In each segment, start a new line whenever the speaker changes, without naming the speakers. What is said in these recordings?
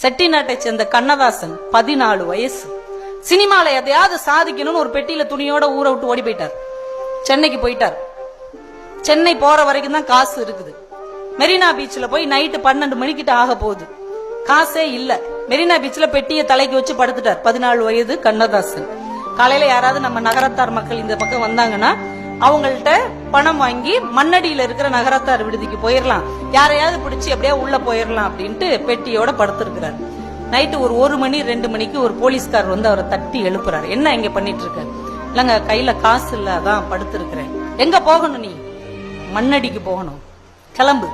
செட்டிநாட்டை சேர்ந்த கண்ணதாசன் 14 வயசு. சினிமால எதையாவது சாதிக்கணும்னு ஒரு பெட்டியில துணியோட ஊரை விட்டு ஓடி போயிட்டார். சென்னைக்கு போயிட்டார். சென்னை போற வரைக்கும் தான் காசு இருக்குது. மெரினா பீச்ல போய் நைட்டு 12 மணிக்கிட்ட ஆக போகுது. காசே இல்ல. மெரினா பீச்ல பெட்டியை தலைக்கு வச்சு படுத்துட்டார். 14 வயது கண்ணதாசன். காலையில யாராவது நம்ம நகரத்தார் மக்கள் இந்த பக்கம் வந்தாங்கன்னா அவங்கள்ட்ட பணம் வாங்கி மண்ணடியில இருக்கிற நகரத்தார் விடுதிக்கு போயிடலாம், யாரையாவது பிடிச்சி அப்படியே உள்ள போயிடலாம் அப்படின்ட்டு பெட்டியோட படுத்திருக்கிறார். நைட்டு ஒரு 1 மணி 2 மணிக்கு ஒரு போலீஸ்கார் வந்து அவரை தட்டி எழுப்புறாரு. என்ன இங்க பண்ணிட்டு இருக்க? இல்லங்க, கையில காசு இல்ல, அதான் படுத்திருக்கிறேன். எங்க போகணும்? நீ மண்ணடிக்கு போகணும், கிளம்பு.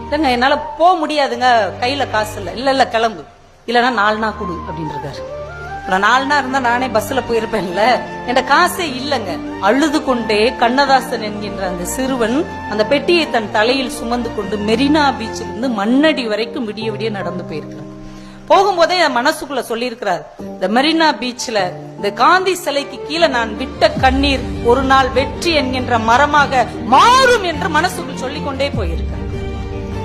இல்லங்க, என்னால போக முடியாதுங்க, கையில காசு இல்ல. இல்ல கிளம்பு, இல்லன்னா 4 நாள் கொடு அப்படின்னு இருக்காரு. 4 நாள் இருந்தா நானே பஸ்ல போயிருப்பேன்ல, என்ற காசே இல்லங்க. அழுது கொண்டே கண்ணதாசன் என்கின்ற அந்த சிறுவன் அந்த பெட்டியை தன் தலையில் சுமந்து கொண்டு மெரினா பீச்சில் இருந்து மண்ணடி வரைக்கும் விடிய விடிய நடந்து போயிருக்கிறார். போகும்போதே மனசுக்குள்ள சொல்லி இருக்கிறார், இந்த மெரினா பீச்ல இந்த காந்தி சிலைக்கு கீழே நான் விட்ட கண்ணீர் ஒரு நாள் வெற்றி என்கின்ற மரமாக மாறும் என்று மனசுக்குள் சொல்லிக்கொண்டே போயிருக்கிறார்.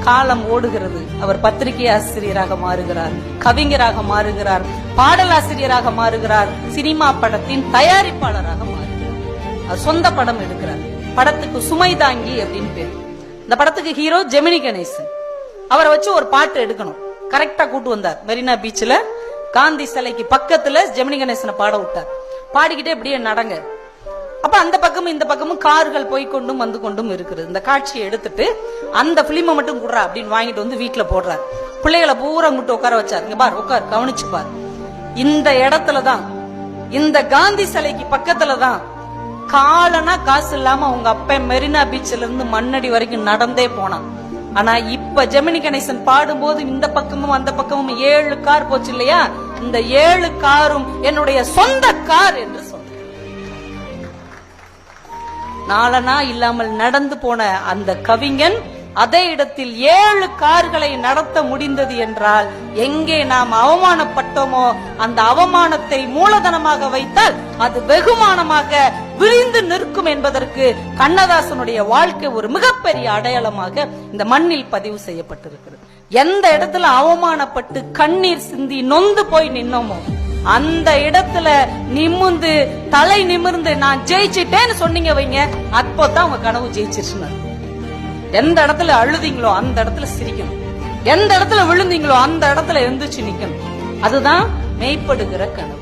காலம் ஓடுகிறது. அவர் பத்திரிகை ஆசிரியராக மாறுகிறார், கவிஞராக மாறுகிறார், பாடலாசிரியராக மாறுகிறார், சினிமா படத்தின் தயாரிப்பாளராக மாறுகிறார். அவர் சொந்த படம் எடுக்கிறார். படத்துக்கு சுமை தாங்கி அப்படின்னு பேர். இந்த படத்துக்கு ஹீரோ ஜெமினி கணேசன். அவரை வச்சு ஒரு பாட்டு எடுக்கணும். கரெக்டா கூட்டு வந்தார். மெரினா பீச்ல காந்தி சிலைக்கு பக்கத்துல ஜெமினி கணேசனை பாட விட்டார். பாடிக்கிட்டே இப்படியே நடங்க. அப்ப அந்த பக்கமும் இந்த பக்கமும் கார்கள் போய்கொண்டும் வந்து கொண்டும் இருக்குது. இந்த காட்சியை எடுத்துட்டு அந்த பிலிமை மட்டும் குடுறா அப்படின்னு வாங்கிட்டு வந்து வீட்டுல போடுறாரு. பிள்ளைகளை பூரா முட்டு உட்கார வச்சாரு. இங்க பார், உட்கார், கவனிச்சு பார். இந்த இடத்துலதான், இந்த காந்தி சிலைக்கு பக்கத்துலதான் காலனா காசு இல்லாம உங்க அப்ப மெரினா பீச்ல இருந்து மண்ணடி வரைக்கும் நடந்தே போனான். ஆனா இப்ப ஜெமினி கணேசன் பாடும்போது இந்த பக்கமும் அந்த பக்கமும் 7 கார் போச்சு இல்லையா? இந்த 7 காரும் என்னுடைய சொந்த கார் என்று சொன்ன. நாளனா இல்லாமல் நடந்து போன அந்த கவிஞன் அதே இடத்தில் 7 கார்களை நடத்த முடிந்தது என்றால், எங்கே நாம் அவமானப்பட்டோமோ அந்த அவமானத்தை மூலதனமாக வைத்தால் அது வெகுமானமாக விரிந்து நிற்கும் என்பதற்கு கண்ணதாசனுடைய வாழ்க்கை ஒரு மிகப்பெரிய அடையாளமாக இந்த மண்ணில் பதிவு செய்யப்பட்டிருக்கிறது. எந்த இடத்துல அவமானப்பட்டு கண்ணீர் சிந்தி நொந்து போய் நின்னோமோ அந்த இடத்துல நிமிர்ந்து தலை நிமிர்ந்து நான் ஜெயிச்சிட்டேன்னு சொன்னீங்க வைங்க, அப்போதான் உங்க கனவு ஜெயிச்சிருச்சுன்னு. எந்த இடத்துல அழுதீங்களோ அந்த இடத்துல சிரிக்கணும், எந்த இடத்துல விழுந்தீங்களோ அந்த இடத்துல எழுந்துச்சு நிக்கணும். அதுதான் மெய்ப்படுகிற கனவு.